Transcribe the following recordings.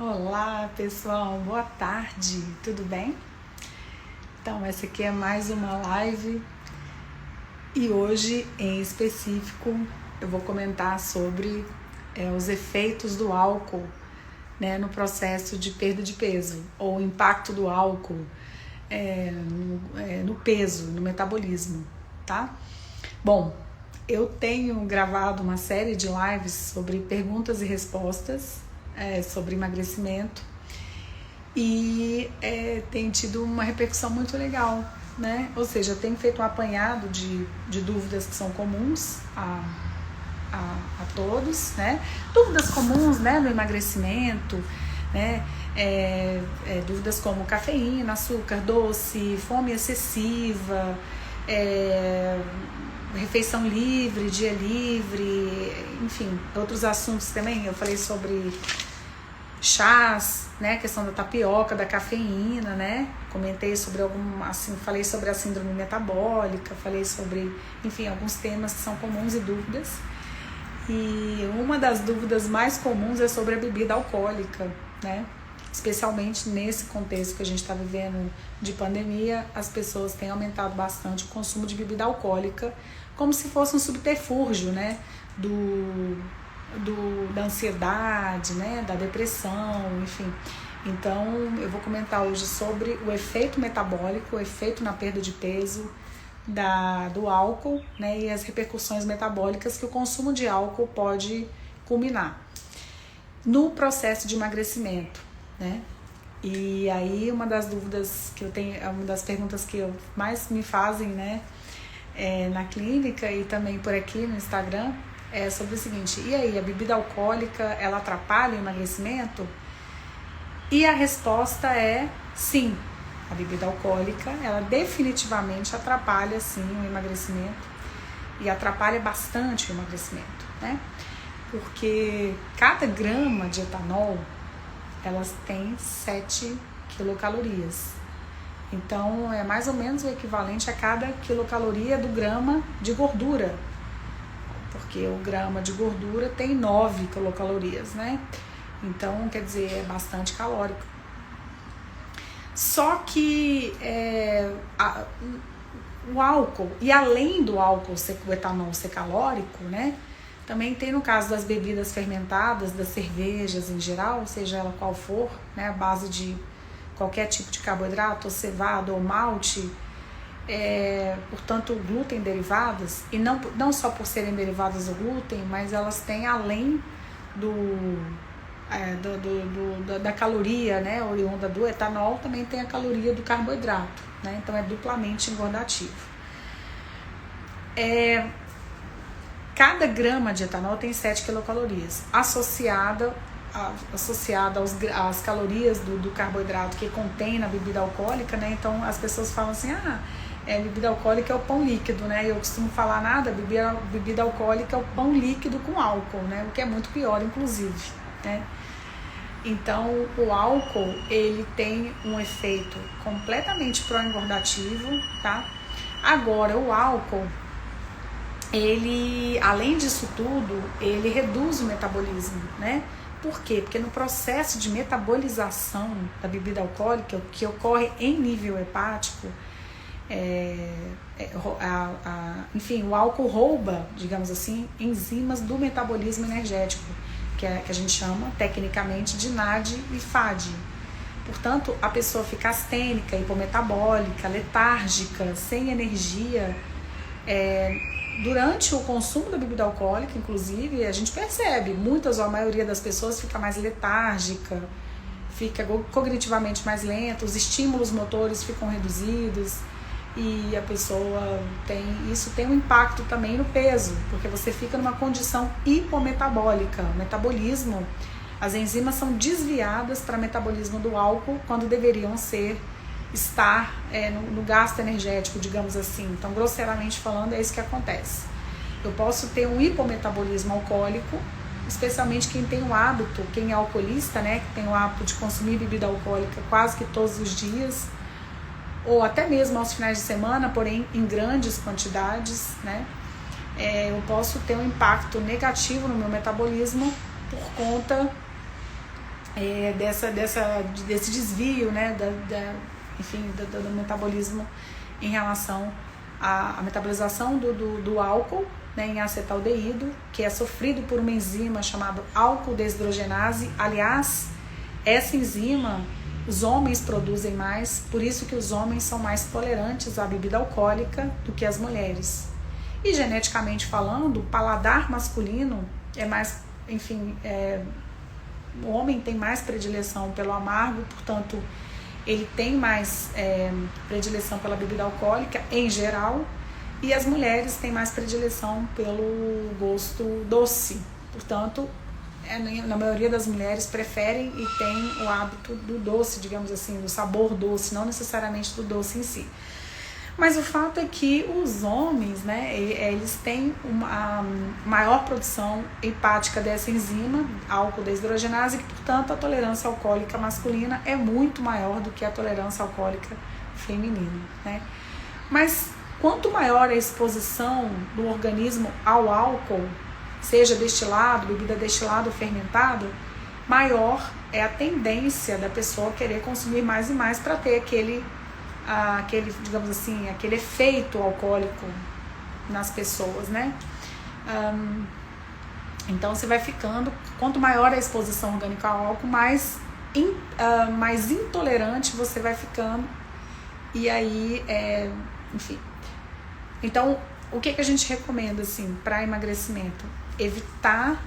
Olá pessoal, boa tarde, tudo bem? Então, essa aqui é mais uma live e hoje em específico eu vou comentar sobre os efeitos do álcool, né, no processo de perda de peso, ou o impacto do álcool no peso, no metabolismo, tá? Bom, eu tenho gravado uma série de lives sobre perguntas e respostas sobre emagrecimento e tem tido uma repercussão muito legal, né? Ou seja, tem feito um apanhado de dúvidas que são comuns a todos, né? Dúvidas comuns, né, no emagrecimento, né? Dúvidas como cafeína, açúcar, doce, fome excessiva, refeição livre, dia livre, enfim, outros assuntos também. Eu falei sobre chás, né, a questão da tapioca, da cafeína, né, comentei sobre falei sobre a síndrome metabólica, falei sobre, enfim, alguns temas que são comuns e dúvidas. E uma das dúvidas mais comuns é sobre a bebida alcoólica, né, especialmente nesse contexto que a gente está vivendo de pandemia. As pessoas têm aumentado bastante o consumo de bebida alcoólica, como se fosse um subterfúgio, né, da ansiedade, né, da depressão, enfim. Então, eu vou comentar hoje sobre o efeito metabólico, o efeito na perda de peso do álcool, né, e as repercussões metabólicas que o consumo de álcool pode culminar no processo de emagrecimento, né? E aí uma das dúvidas que eu tenho, uma das perguntas que mais me fazem, né, na clínica e também por aqui no Instagram, é sobre o seguinte: e aí, a bebida alcoólica, ela atrapalha o emagrecimento? E a resposta é sim. A bebida alcoólica, ela definitivamente atrapalha sim o emagrecimento, e atrapalha bastante o emagrecimento, né? Porque cada grama de etanol, elas têm 7 quilocalorias. Então, é mais ou menos o equivalente a cada quilocaloria do grama de gordura, porque o grama de gordura tem 9 quilocalorias, né? Então, quer dizer, é bastante calórico. Só que o álcool, e além do álcool, o etanol ser calórico, né? Também tem no caso das bebidas fermentadas, das cervejas em geral, seja ela qual for, né? A base de qualquer tipo de carboidrato, ou cevada, ou malte, portanto, glúten derivadas, e não só por serem derivadas do glúten, mas elas têm, além da caloria, né, oriunda do etanol, também tem a caloria do carboidrato, né? Então é duplamente engordativo. Cada grama de etanol tem 7 quilocalorias, associada às calorias do carboidrato que contém na bebida alcoólica, né? Então as pessoas falam assim: bebida alcoólica é o pão líquido, né? Eu costumo falar bebida alcoólica é o pão líquido com álcool, né? O que é muito pior, inclusive, né? Então, o álcool, ele tem um efeito completamente pró-engordativo, tá? Agora, o álcool, ele, além disso tudo, ele reduz o metabolismo, né? Por quê? Porque no processo de metabolização da bebida alcoólica, que ocorre em nível hepático, enfim, o álcool rouba, digamos assim, enzimas do metabolismo energético, que a gente chama tecnicamente de NAD e FAD. Portanto, a pessoa fica astênica, hipometabólica, letárgica, sem energia. Durante o consumo da bebida alcoólica, inclusive, a gente percebe, muitas ou a maioria das pessoas fica mais letárgica, fica cognitivamente mais lenta, os estímulos motores ficam reduzidos, e a pessoa isso tem um impacto também no peso, porque você fica numa condição hipometabólica. O metabolismo, as enzimas são desviadas para metabolismo do álcool, quando deveriam estar no gasto energético, digamos assim. Então, grosseiramente falando, é isso que acontece. Eu posso ter um hipometabolismo alcoólico, especialmente quem tem o hábito, quem é alcoolista, né, que tem o hábito de consumir bebida alcoólica quase que todos os dias, ou até mesmo aos finais de semana, porém em grandes quantidades, né? Eu posso ter um impacto negativo no meu metabolismo por conta desse desvio, né, do metabolismo em relação à metabolização do álcool, né, em acetaldeído, que é sofrido por uma enzima chamada álcool desidrogenase. Aliás, essa enzima os homens produzem mais, por isso que os homens são mais tolerantes à bebida alcoólica do que as mulheres. E geneticamente falando, o paladar masculino é mais, o homem tem mais predileção pelo amargo, portanto, ele tem mais predileção pela bebida alcoólica em geral, e as mulheres têm mais predileção pelo gosto doce. Portanto, na maioria das mulheres preferem e têm o hábito do doce, digamos assim, do sabor doce, não necessariamente do doce em si. Mas o fato é que os homens, né, eles têm uma maior produção hepática dessa enzima, álcool desidrogenase, e, portanto, a tolerância alcoólica masculina é muito maior do que a tolerância alcoólica feminina, né? Mas quanto maior a exposição do organismo ao álcool, seja destilado, bebida destilada ou fermentada, maior é a tendência da pessoa querer consumir mais e mais para ter aquele, digamos assim, aquele efeito alcoólico nas pessoas, né? Então você vai ficando, quanto maior a exposição orgânica ao álcool, mais intolerante você vai ficando, e aí, enfim. Então, o que a gente recomenda, assim, para emagrecimento? Evitar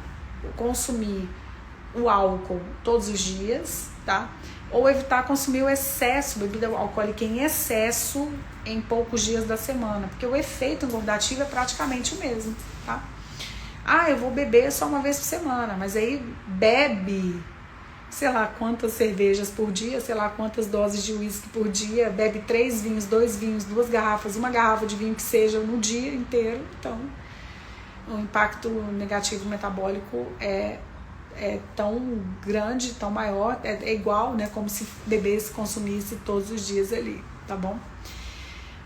consumir o álcool todos os dias, tá? Ou evitar consumir o excesso, bebida alcoólica em excesso em poucos dias da semana, porque o efeito engordativo é praticamente o mesmo, tá? Eu vou beber só uma vez por semana, mas aí bebe, sei lá quantas cervejas por dia, sei lá quantas doses de uísque por dia, bebe 3 vinhos, 2 vinhos, 2 garrafas, uma garrafa de vinho que seja no dia inteiro. Então, o impacto negativo metabólico é tão grande, tão maior, é igual, né, como se bebesse, consumisse todos os dias ali, tá bom?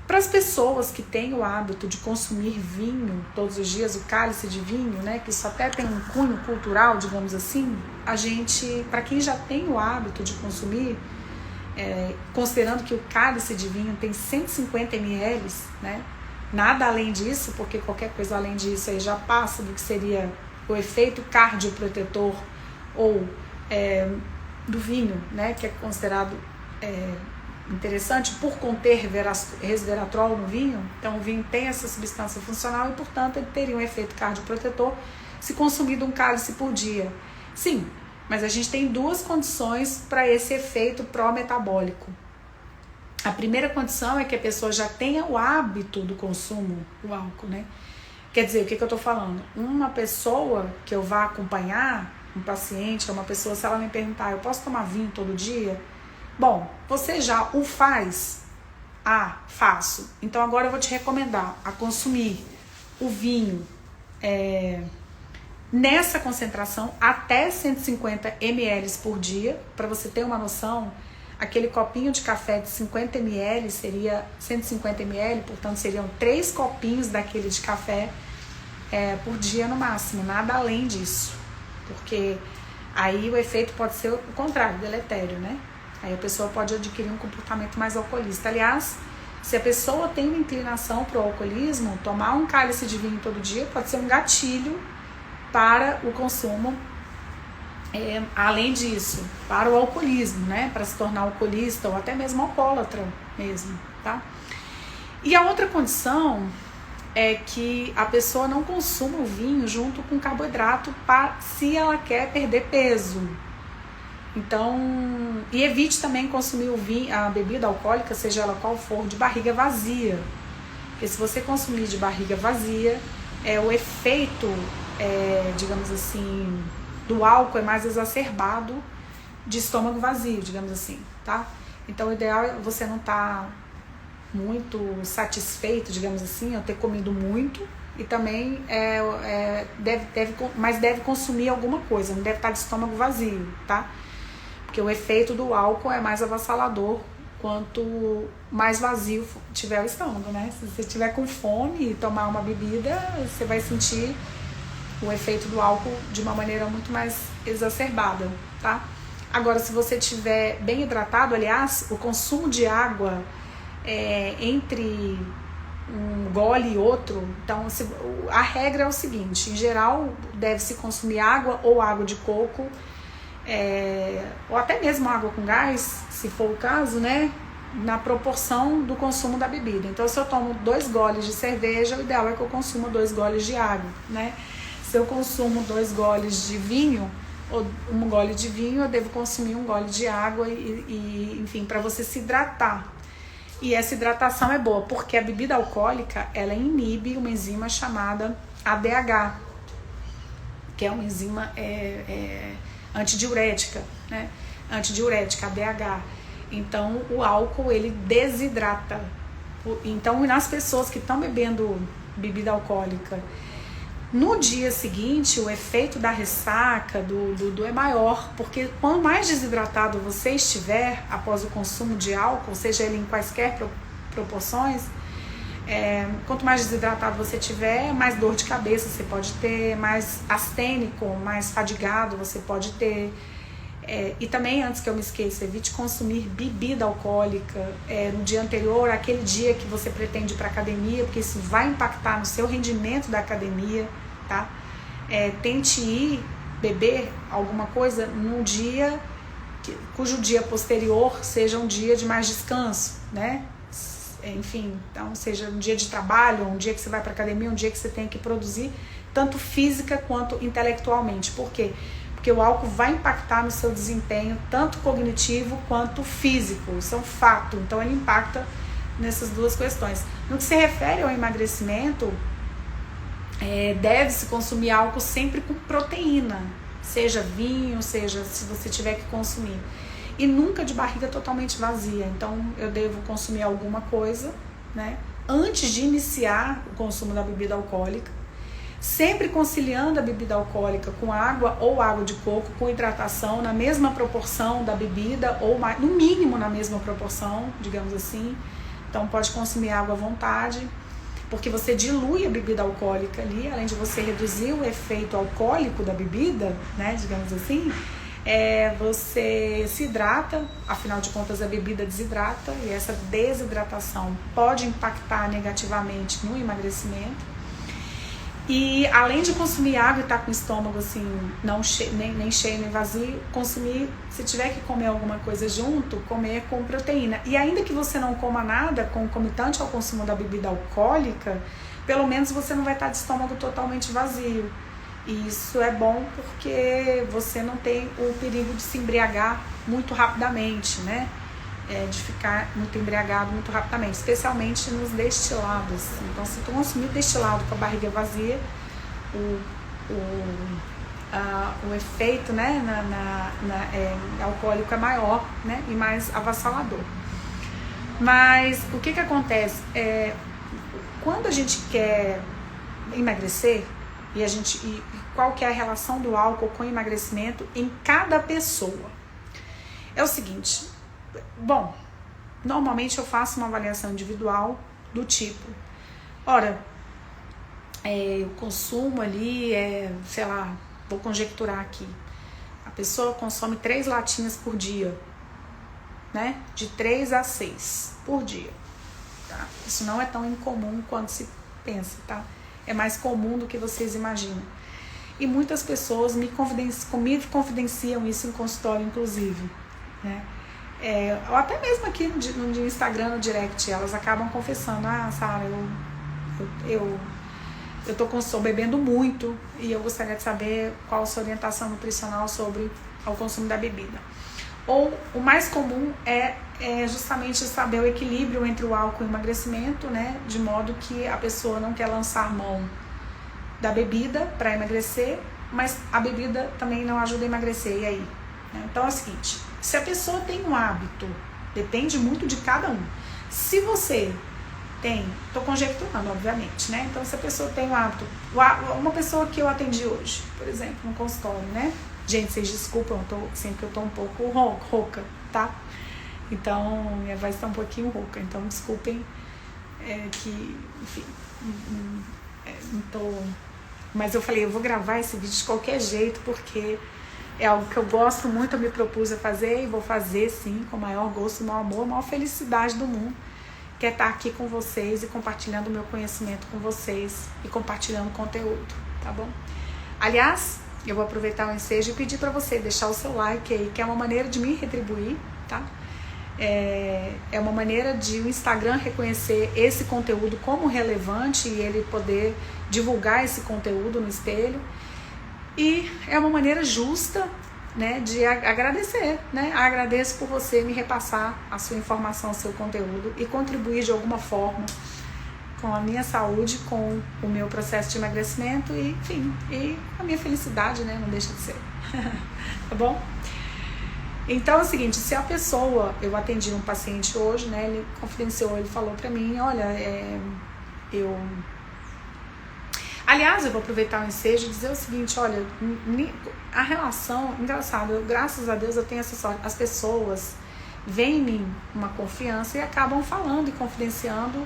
Para as pessoas que têm o hábito de consumir vinho todos os dias, o cálice de vinho, né, que isso até tem um cunho cultural, digamos assim, para quem já tem o hábito de consumir, considerando que o cálice de vinho tem 150 ml, né, nada além disso, porque qualquer coisa além disso aí já passa do que seria o efeito cardioprotetor ou do vinho, né, que é considerado interessante por conter resveratrol no vinho. Então o vinho tem essa substância funcional e, portanto, ele teria um efeito cardioprotetor se consumido um cálice por dia. Sim, mas a gente tem 2 condições para esse efeito pró-metabólico. A primeira condição é que a pessoa já tenha o hábito do consumo do álcool, né? Quer dizer, o que eu estou falando? Uma pessoa que eu vá acompanhar, um paciente, uma pessoa, se ela me perguntar, eu posso tomar vinho todo dia? Bom, você já o faz? Faço. Então agora eu vou te recomendar a consumir o vinho nessa concentração até 150 ml por dia. Para você ter uma noção, aquele copinho de café de 50 ml seria 150 ml, portanto seriam 3 copinhos daquele de café por dia no máximo, nada além disso, porque aí o efeito pode ser o contrário, deletério, né? Aí a pessoa pode adquirir um comportamento mais alcoolista. Aliás, se a pessoa tem uma inclinação para o alcoolismo, tomar um cálice de vinho todo dia pode ser um gatilho para o consumo, além disso, para o alcoolismo, né? Para se tornar alcoolista ou até mesmo alcoólatra mesmo, tá? E a outra condição é que a pessoa não consuma o vinho junto com carboidrato se ela quer perder peso. Então, e evite também consumir a bebida alcoólica, seja ela qual for, de barriga vazia. Porque se você consumir de barriga vazia, o efeito, digamos assim, do álcool é mais exacerbado de estômago vazio, digamos assim, tá? Então o ideal é você não estar satisfeito, digamos assim, ou ter comido muito, e também deve consumir alguma coisa, não deve estar de estômago vazio, tá? Porque o efeito do álcool é mais avassalador quanto mais vazio tiver o estômago, né? Se você estiver com fome e tomar uma bebida, você vai sentir o efeito do álcool de uma maneira muito mais exacerbada, tá? Agora, se você estiver bem hidratado, aliás, o consumo de água entre um gole e outro, então a regra é o seguinte: em geral deve-se consumir água ou água de coco, ou até mesmo água com gás, se for o caso, né, na proporção do consumo da bebida. Então, se eu tomo 2 goles de cerveja, o ideal é que eu consuma 2 goles de água, né? Se eu consumo 2 goles de vinho, ou 1 gole de vinho, eu devo consumir 1 gole de água, enfim, para você se hidratar. E essa hidratação é boa, porque a bebida alcoólica, ela inibe uma enzima chamada ADH, que é uma enzima antidiurética, né? Antidiurética, ADH. Então, o álcool, ele desidrata. Então, nas pessoas que estão bebendo bebida alcoólica, no dia seguinte, o efeito da ressaca é maior, porque quanto mais desidratado você estiver após o consumo de álcool, seja ele em quaisquer proporções, quanto mais desidratado você tiver, mais dor de cabeça você pode ter, mais astênico, mais fadigado você pode ter. E também, antes que eu me esqueça, evite consumir bebida alcoólica no dia anterior, aquele dia que você pretende ir para a academia, porque isso vai impactar no seu rendimento da academia, tá? Tente ir beber alguma coisa num dia cujo dia posterior seja um dia de mais descanso, né? Enfim, então seja um dia de trabalho, um dia que você vai para a academia, um dia que você tem que produzir, tanto física quanto intelectualmente. Por quê? Porque o álcool vai impactar no seu desempenho, tanto cognitivo quanto físico. Isso é um fato. Então, ele impacta nessas duas questões. No que se refere ao emagrecimento, deve-se consumir álcool sempre com proteína. Seja vinho, seja se você tiver que consumir. E nunca de barriga totalmente vazia. Então, eu devo consumir alguma coisa, né, antes de iniciar o consumo da bebida alcoólica. Sempre conciliando a bebida alcoólica com água ou água de coco, com hidratação, na mesma proporção da bebida, ou mais, no mínimo na mesma proporção, digamos assim. Então pode consumir água à vontade, porque você dilui a bebida alcoólica ali, além de você reduzir o efeito alcoólico da bebida, né, digamos assim, você se hidrata, afinal de contas a bebida desidrata, e essa desidratação pode impactar negativamente no emagrecimento. E além de consumir água e estar com o estômago assim, nem cheio nem vazio, consumir, se tiver que comer alguma coisa junto, comer com proteína. E ainda que você não coma nada concomitante ao consumo da bebida alcoólica, pelo menos você não vai estar de estômago totalmente vazio. E isso é bom porque você não tem o perigo de se embriagar muito rapidamente, né? De ficar muito embriagado muito rapidamente, especialmente nos destilados. Então, se tu consumir destilado com a barriga vazia, o efeito, né, alcoólico é maior, né, e mais avassalador. Mas o que acontece? Quando a gente quer emagrecer, e qual que é a relação do álcool com o emagrecimento em cada pessoa? É o seguinte. Bom, normalmente eu faço uma avaliação individual do tipo, ora, eu consumo ali, sei lá, vou conjecturar aqui, a pessoa consome 3 latinhas por dia, né? De 3 a 6 por dia, tá? Isso não é tão incomum quanto se pensa, tá? É mais comum do que vocês imaginam. E muitas pessoas me confidenciam isso em consultório, inclusive, né? Ou até mesmo aqui no Instagram, no direct, elas acabam confessando: Sara, eu estou bebendo muito e eu gostaria de saber qual a sua orientação nutricional sobre o consumo da bebida. Ou o mais comum é justamente saber o equilíbrio entre o álcool e o emagrecimento, né? De modo que a pessoa não quer lançar mão da bebida para emagrecer, mas a bebida também não ajuda a emagrecer, e aí? Então é o seguinte, se a pessoa tem um hábito, depende muito de cada um. Se você tem, estou conjecturando, obviamente, né? Então, se a pessoa tem um hábito, uma pessoa que eu atendi hoje, por exemplo, no consultório, né? Gente, vocês desculpam, sempre que eu estou um pouco rouca, tá? Então, minha voz está um pouquinho rouca, então desculpem que, enfim, não tô... Mas eu falei, eu vou gravar esse vídeo de qualquer jeito, porque é algo que eu gosto muito, eu me propus a fazer e vou fazer sim, com o maior gosto, o maior amor, a maior felicidade do mundo, que é estar aqui com vocês e compartilhando o meu conhecimento com vocês e compartilhando conteúdo, tá bom? Aliás, eu vou aproveitar o ensejo e pedir para você deixar o seu like aí, que é uma maneira de me retribuir, tá? É uma maneira de o Instagram reconhecer esse conteúdo como relevante e ele poder divulgar esse conteúdo no espelho. E é uma maneira justa, né, de agradecer, né? Agradeço por você me repassar a sua informação, o seu conteúdo e contribuir de alguma forma com a minha saúde, com o meu processo de emagrecimento e, enfim, e a minha felicidade, né? Não deixa de ser. Tá bom? Então é o seguinte, se a pessoa, eu atendi um paciente hoje, né? Ele confidenciou, ele falou pra mim, olha, Aliás, eu vou aproveitar o ensejo e dizer o seguinte, olha, a relação, engraçado, graças a Deus eu tenho essa sorte, as pessoas veem em mim uma confiança e acabam falando e confidenciando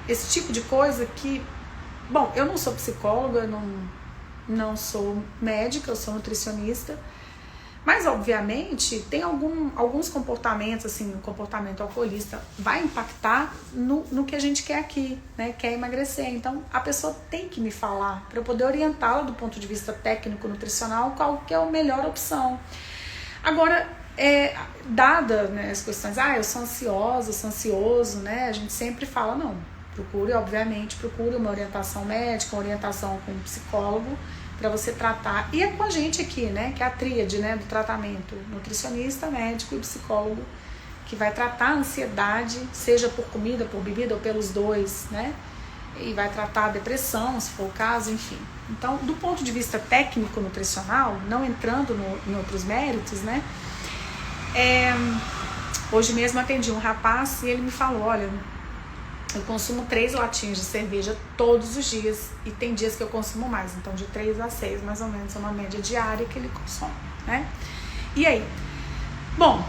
esse tipo de coisa que, bom, eu não sou psicóloga, eu não sou médica, eu sou nutricionista, mas obviamente tem alguns comportamentos, assim, o comportamento alcoolista vai impactar no que a gente quer aqui, né, quer emagrecer, então a pessoa tem que me falar para eu poder orientá-la do ponto de vista técnico, nutricional, qual que é a melhor opção. Agora, dada, né, as questões, eu sou ansiosa, sou ansioso, né, a gente sempre fala, não, procure uma orientação médica, uma orientação com um psicólogo, para você tratar, e é com a gente aqui, né, que é a tríade, né, do tratamento, nutricionista, médico e psicólogo, que vai tratar a ansiedade, seja por comida, por bebida ou pelos dois, né, e vai tratar a depressão, se for o caso, enfim. Então, do ponto de vista técnico nutricional, não entrando em outros méritos, né, hoje mesmo atendi um rapaz e ele me falou, olha, eu consumo 3 latinhas de cerveja todos os dias e tem dias que eu consumo mais, então de 3 a 6 mais ou menos é uma média diária que ele consome, né? E aí? Bom,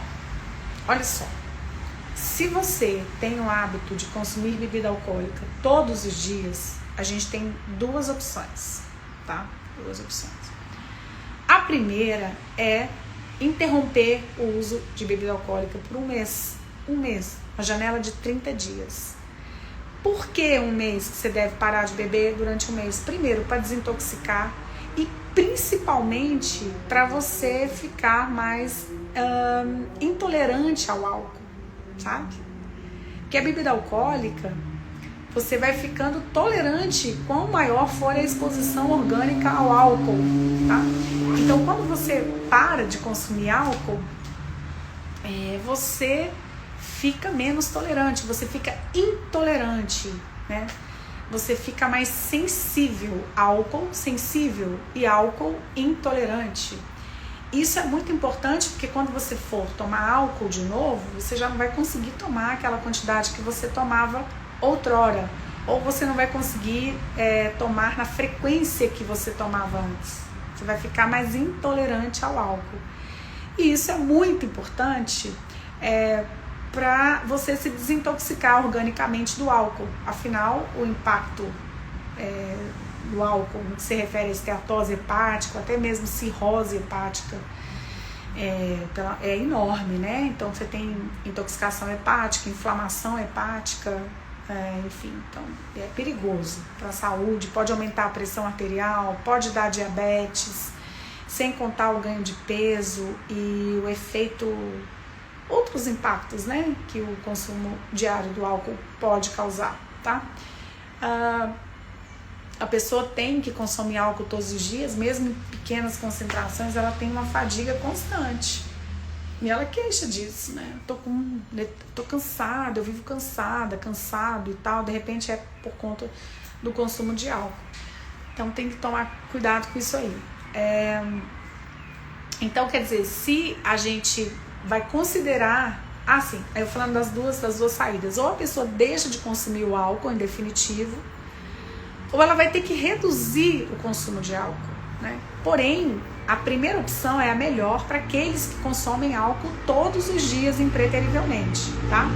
olha só, se você tem o hábito de consumir bebida alcoólica todos os dias, a gente tem 2 opções, tá? 2 opções. A primeira é interromper o uso de bebida alcoólica por um mês, uma janela de 30 dias. Por que um mês que você deve parar de beber durante um mês? Primeiro, para desintoxicar e principalmente para você ficar mais intolerante ao álcool, sabe? Porque a bebida alcoólica, você vai ficando tolerante quanto maior for a exposição orgânica ao álcool, tá? Então, quando você para de consumir álcool, você fica menos tolerante, você fica intolerante, né? Você fica mais sensível e álcool intolerante. Isso é muito importante porque quando você for tomar álcool de novo, você já não vai conseguir tomar aquela quantidade que você tomava outrora, ou você não vai conseguir tomar na frequência que você tomava antes. Você vai ficar mais intolerante ao álcool. E isso é muito importante para você se desintoxicar organicamente do álcool. Afinal, o impacto do álcool, no que se refere a esteatose hepática, até mesmo cirrose hepática, é enorme, né? Então você tem intoxicação hepática, inflamação hepática, enfim, então é perigoso para a saúde, pode aumentar a pressão arterial, pode dar diabetes, sem contar o ganho de peso e o efeito, outros impactos, né, que o consumo diário do álcool pode causar, tá? A pessoa tem que consumir álcool todos os dias, mesmo em pequenas concentrações, ela tem uma fadiga constante. E ela queixa disso, né? Tô cansada, eu vivo cansado e tal, de repente é por conta do consumo de álcool. Então tem que tomar cuidado com isso aí. Então, quer dizer, se a gente vai considerar, assim, eu falando das duas saídas, ou a pessoa deixa de consumir o álcool em definitivo, ou ela vai ter que reduzir o consumo de álcool, né? Porém, a primeira opção é a melhor para aqueles que consomem álcool todos os dias impreterivelmente, tá?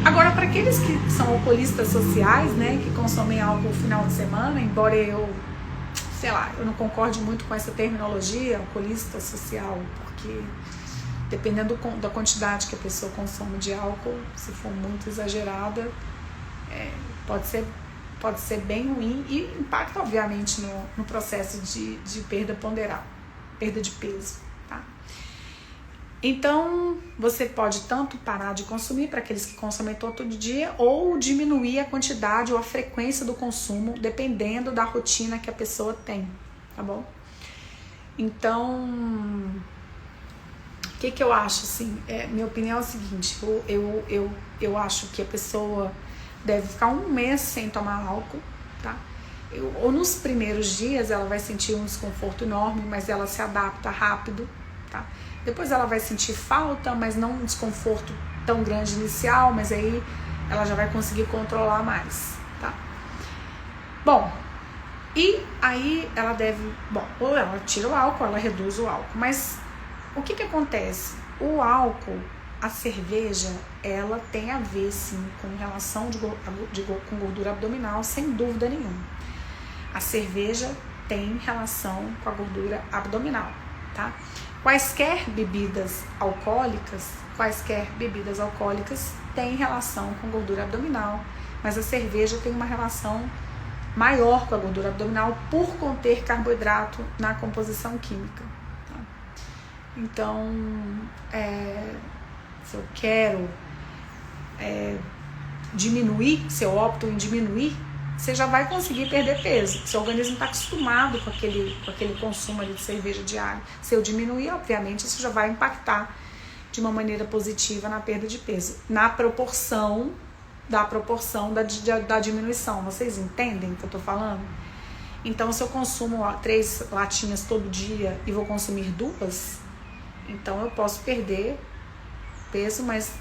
Agora, para aqueles que são alcoolistas sociais, né, que consomem álcool no final de semana, embora eu sei lá, eu não concordo muito com essa terminologia, alcoolista social, porque dependendo da quantidade que a pessoa consome de álcool, se for muito exagerada, pode ser bem ruim e impacta, obviamente, no processo de perda ponderal, perda de peso, tá? Então, você pode tanto parar de consumir para aqueles que consomem todo dia ou diminuir a quantidade ou a frequência do consumo, dependendo da rotina que a pessoa tem, tá bom? Então, o que eu acho, assim, minha opinião é o seguinte, eu acho que a pessoa deve ficar 1 mês sem tomar álcool, tá? Ou nos primeiros dias ela vai sentir um desconforto enorme, mas ela se adapta rápido, tá? Depois ela vai sentir falta, mas não um desconforto tão grande inicial, mas aí ela já vai conseguir controlar mais, tá? Bom, e aí ela deve, ou ela tira o álcool, ela reduz o álcool, mas o que acontece? O álcool, a cerveja, ela tem a ver sim com relação com gordura abdominal, sem dúvida nenhuma. A cerveja tem relação com a gordura abdominal, tá? Quaisquer bebidas alcoólicas têm relação com gordura abdominal, mas a cerveja tem uma relação maior com a gordura abdominal por conter carboidrato na composição química, tá? Então, se eu quero diminuir, se eu opto em diminuir, você já vai conseguir perder peso. Seu organismo está acostumado com aquele consumo ali de cerveja diário. Se eu diminuir, obviamente, isso já vai impactar de uma maneira positiva na perda de peso. Na proporção da diminuição. Vocês entendem o que eu estou falando? Então, se eu consumo 3 latinhas todo dia e vou consumir 2, então eu posso perder peso, mas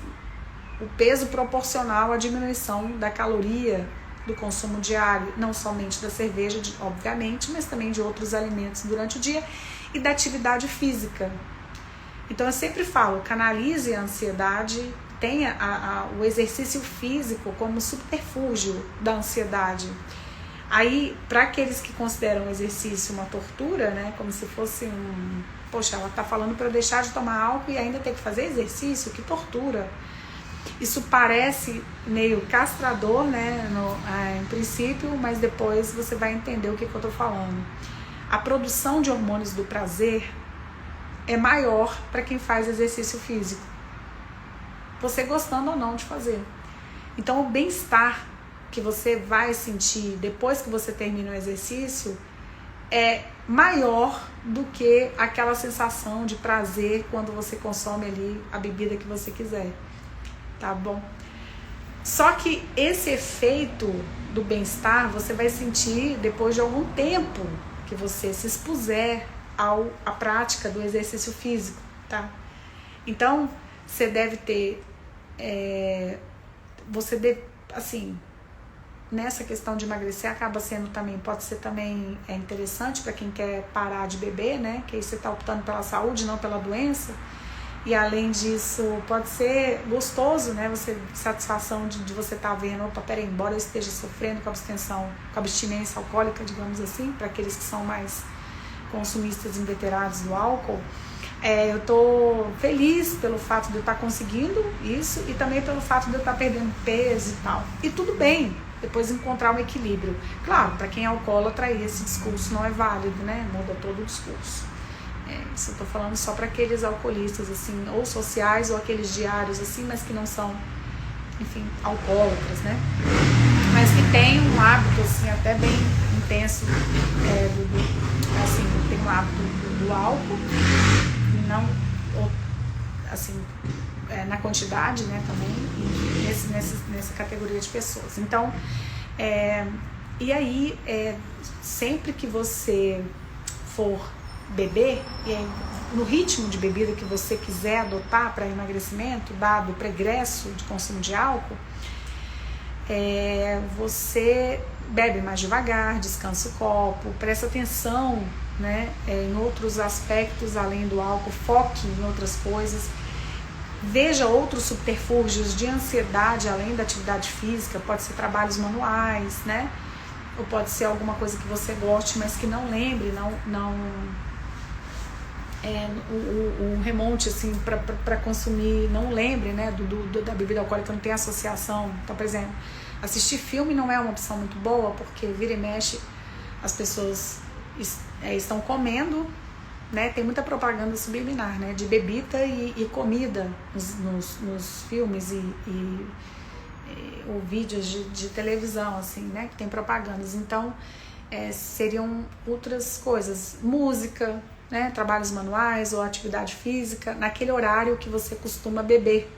o peso proporcional à diminuição da caloria do consumo diário, não somente da cerveja, obviamente, mas também de outros alimentos durante o dia e da atividade física. Então eu sempre falo, canalize a ansiedade, tenha o exercício físico como subterfúgio da ansiedade. Aí, para aqueles que consideram o exercício uma tortura, né, como se fosse poxa, ela tá falando para eu deixar de tomar álcool e ainda ter que fazer exercício, que tortura. Isso parece meio castrador, né, em princípio, mas depois você vai entender o que eu tô falando. A produção de hormônios do prazer é maior para quem faz exercício físico, você gostando ou não de fazer. Então, o bem-estar que você vai sentir depois que você termina o exercício é maior do que aquela sensação de prazer quando você consome ali a bebida que você quiser, tá bom? Só que esse efeito do bem-estar você vai sentir depois de algum tempo que você se expuser à prática do exercício físico, tá? Então, você deve ter, assim, nessa questão de emagrecer acaba sendo também, pode ser também interessante para quem quer parar de beber, né? Que aí você está optando pela saúde, não pela doença. E além disso, pode ser gostoso, né? Satisfação de você estar vendo, opa, peraí, embora eu esteja sofrendo com a abstinência alcoólica, digamos assim, para aqueles que são mais consumistas inveterados do álcool, eu tô feliz pelo fato de eu estar conseguindo isso e também pelo fato de eu estar perdendo peso e tal. E tudo bem, depois encontrar um equilíbrio. Claro, para quem é alcoólatra, esse discurso não é válido, né? Muda todo o discurso. Isso eu tô falando só para aqueles alcoolistas, assim, ou sociais, ou aqueles diários, assim, mas que não são, enfim, alcoólatras, né? Mas que tem um hábito, assim, até bem intenso, assim, tem um hábito do álcool, não, assim, na quantidade, né, também, nessa categoria de pessoas. Então, e aí, sempre que você for beber, e aí, no ritmo de bebida que você quiser adotar para emagrecimento, dado o pregresso de consumo de álcool, você bebe mais devagar, descansa o copo, presta atenção, né, em outros aspectos além do álcool, foque em outras coisas, veja outros subterfúgios de ansiedade além da atividade física, pode ser trabalhos manuais, né, ou pode ser alguma coisa que você goste, mas que não lembre, o remonte assim para consumir, não lembre, né, da bebida alcoólica, não tem associação. Então, por exemplo, assistir filme não é uma opção muito boa, porque vira e mexe as pessoas estão comendo, né, tem muita propaganda subliminar, né, de bebida e comida nos filmes ou vídeos de televisão, assim, né, que tem propagandas. Então, seriam outras coisas, música, né, trabalhos manuais ou atividade física, naquele horário que você costuma beber.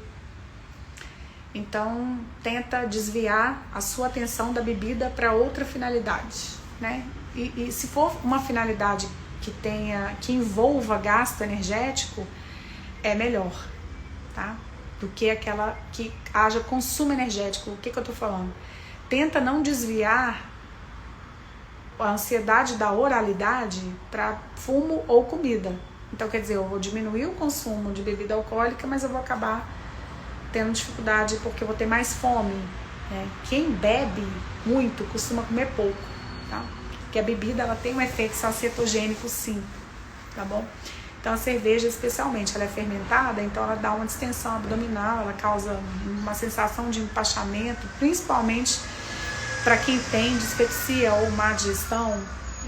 Então, tenta desviar a sua atenção da bebida para outra finalidade, né? E se for uma finalidade que envolva gasto energético, é melhor, tá? Do que aquela que haja consumo energético. O que eu tô falando? Tenta não desviar a ansiedade da oralidade para fumo ou comida. Então, quer dizer, eu vou diminuir o consumo de bebida alcoólica, mas eu vou acabar tendo dificuldade porque eu vou ter mais fome, né? Quem bebe muito costuma comer pouco, tá? Porque a bebida, ela tem um efeito sacetogênico, sim, tá bom? Então a cerveja, especialmente, ela é fermentada, então ela dá uma distensão abdominal, ela causa uma sensação de empachamento, principalmente para quem tem dispepsia ou má digestão.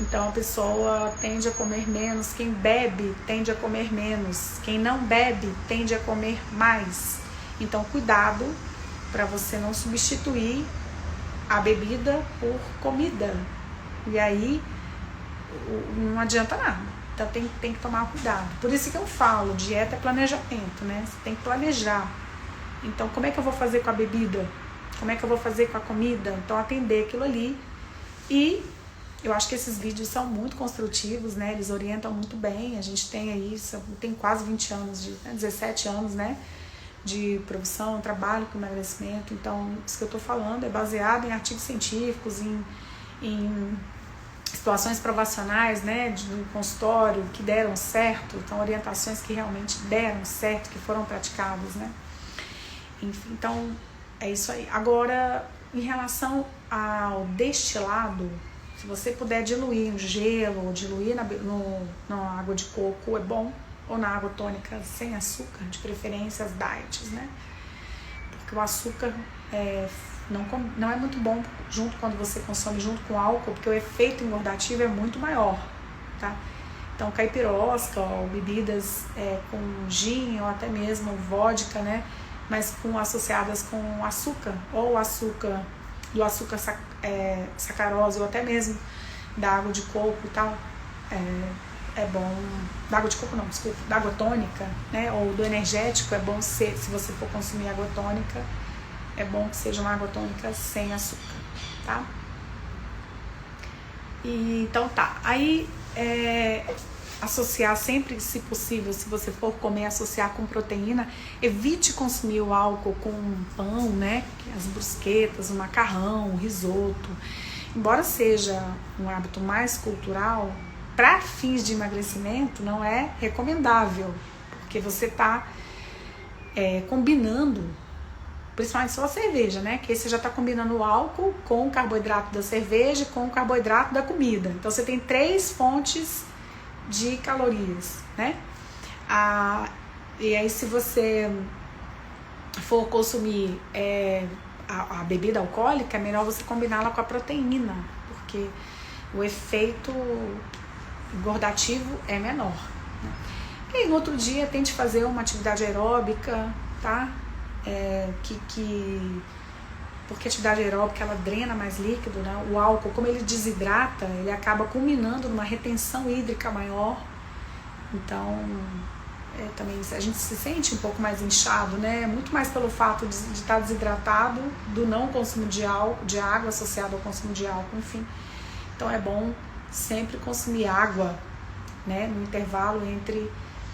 Então a pessoa tende a comer menos, quem bebe tende a comer menos, quem não bebe tende a comer mais. Então cuidado para você não substituir a bebida por comida, e aí não adianta nada. Então tem que tomar cuidado. Por isso que eu falo, dieta é planejamento, né? Você tem que planejar. Então como é que eu vou fazer com a bebida? Como é que eu vou fazer com a comida? Então atender aquilo ali. E eu acho que esses vídeos são muito construtivos, né? Eles orientam muito bem. A gente tem aí, tem quase 20 anos, 17 anos, né? De profissão, trabalho com emagrecimento. Então isso que eu tô falando é baseado em artigos científicos, em situações provacionais, né, do consultório que deram certo, então orientações que realmente deram certo, que foram praticadas, né. Enfim, então é isso aí. Agora, em relação ao destilado, se você puder diluir em gelo, ou diluir na água de coco, é bom, ou na água tônica sem açúcar, de preferência as diets, né, porque o açúcar não é muito bom quando você consome junto com álcool, porque o efeito engordativo é muito maior, tá? Então caipirosca ou bebidas com gin ou até mesmo vodka, né? Mas associadas com açúcar, ou do açúcar sacarose, ou até mesmo da água de coco e tal, é bom. Da água de coco não, desculpa, da água tônica, né? Ou do energético, é bom se você for consumir água tônica, é bom que seja uma água tônica sem açúcar, tá? Então tá, aí associar sempre, se possível, se você for comer, associar com proteína. Evite consumir o álcool com pão, né? As brusquetas, o macarrão, o risoto. Embora seja um hábito mais cultural, para fins de emagrecimento não é recomendável, porque você tá combinando, principalmente só a cerveja, né? Que aí você já está combinando o álcool com o carboidrato da cerveja, com o carboidrato da comida. Então você tem 3 fontes de calorias, né? E aí se você for consumir a bebida alcoólica, é melhor você combiná-la com a proteína, porque o efeito engordativo é menor, né? E aí, no outro dia tente fazer uma atividade aeróbica, tá? Porque a atividade aeróbica, ela drena mais líquido, né? O álcool, como ele desidrata, ele acaba culminando numa retenção hídrica maior. Então também a gente se sente um pouco mais inchado, né? Muito mais pelo fato de estar desidratado, do não consumo de água associado ao consumo de álcool, enfim. Então é bom sempre consumir água, né? No intervalo entre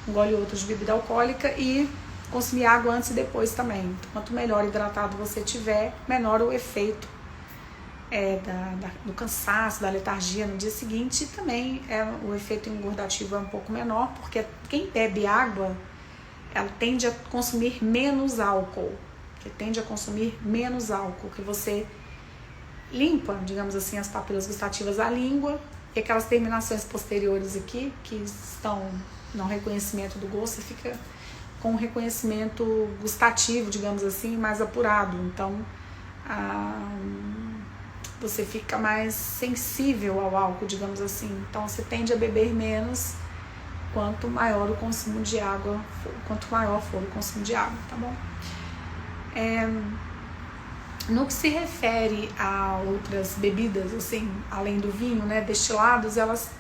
um gole e outro de bebida alcoólica, e consumir água antes e depois também. Então, quanto melhor hidratado você tiver, menor o efeito do cansaço, da letargia no dia seguinte. E também o efeito engordativo é um pouco menor, porque quem bebe água, ela tende a consumir menos álcool. Que você limpa, digamos assim, as papilas gustativas da língua e aquelas terminações posteriores aqui, que estão no reconhecimento do gosto, você fica com um reconhecimento gustativo, digamos assim, mais apurado. Então, você fica mais sensível ao álcool, digamos assim. Então, você tende a beber menos quanto maior o consumo de água, quanto maior for o consumo de água, tá bom? No que se refere a outras bebidas, assim, além do vinho, né, destilados, elas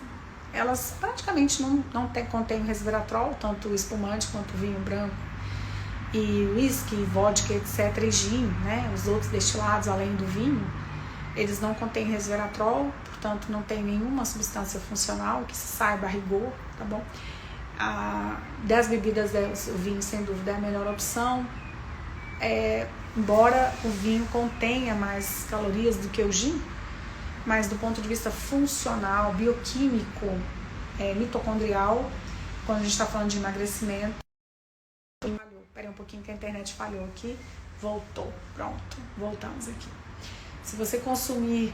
praticamente não contêm resveratrol, tanto o espumante quanto o vinho branco, e whisky, vodka, etc, e gin, né, os outros destilados além do vinho, eles não contêm resveratrol, portanto não tem nenhuma substância funcional que se saiba a rigor, tá bom? Das bebidas, o vinho sem dúvida é a melhor opção, embora o vinho contenha mais calorias do que o gin, mas do ponto de vista funcional, bioquímico, mitocondrial, quando a gente está falando de emagrecimento. Peraí um pouquinho que a internet falhou aqui. Voltou, pronto, voltamos aqui. Se você consumir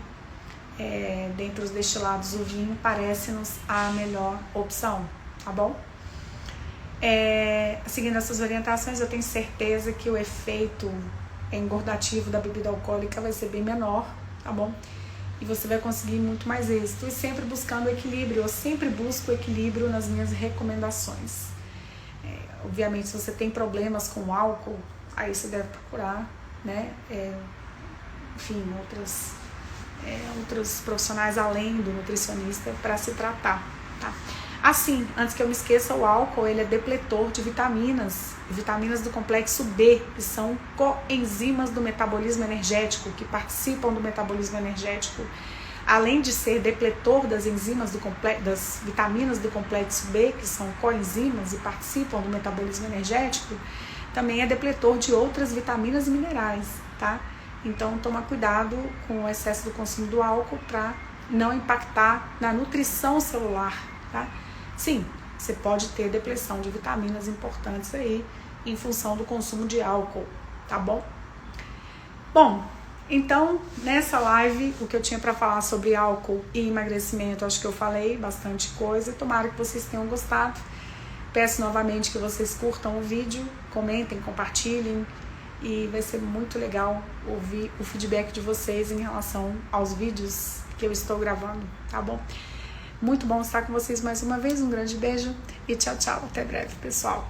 dentre os destilados o vinho, parece-nos a melhor opção, tá bom? Seguindo essas orientações, eu tenho certeza que o efeito engordativo da bebida alcoólica vai ser bem menor, tá bom? E você vai conseguir muito mais êxito. E sempre buscando equilíbrio, eu sempre busco equilíbrio nas minhas recomendações. Obviamente, se você tem problemas com o álcool, aí você deve procurar, né? Enfim, outros profissionais além do nutricionista para se tratar, tá? Assim, antes que eu me esqueça, o álcool ele é depletor de vitaminas do complexo B, que são coenzimas do metabolismo energético, que participam do metabolismo energético. Além de ser depletor das enzimas das vitaminas do complexo B, que são coenzimas e participam do metabolismo energético, também é depletor de outras vitaminas e minerais, tá? Então, toma cuidado com o excesso do consumo do álcool para não impactar na nutrição celular, tá? Sim, você pode ter depressão de vitaminas importantes aí em função do consumo de álcool, tá bom? Bom, então nessa live o que eu tinha para falar sobre álcool e emagrecimento, acho que eu falei bastante coisa. Tomara que vocês tenham gostado. Peço novamente que vocês curtam o vídeo, comentem, compartilhem, e vai ser muito legal ouvir o feedback de vocês em relação aos vídeos que eu estou gravando, tá bom? Muito bom estar com vocês mais uma vez, um grande beijo e tchau, tchau, até breve, pessoal.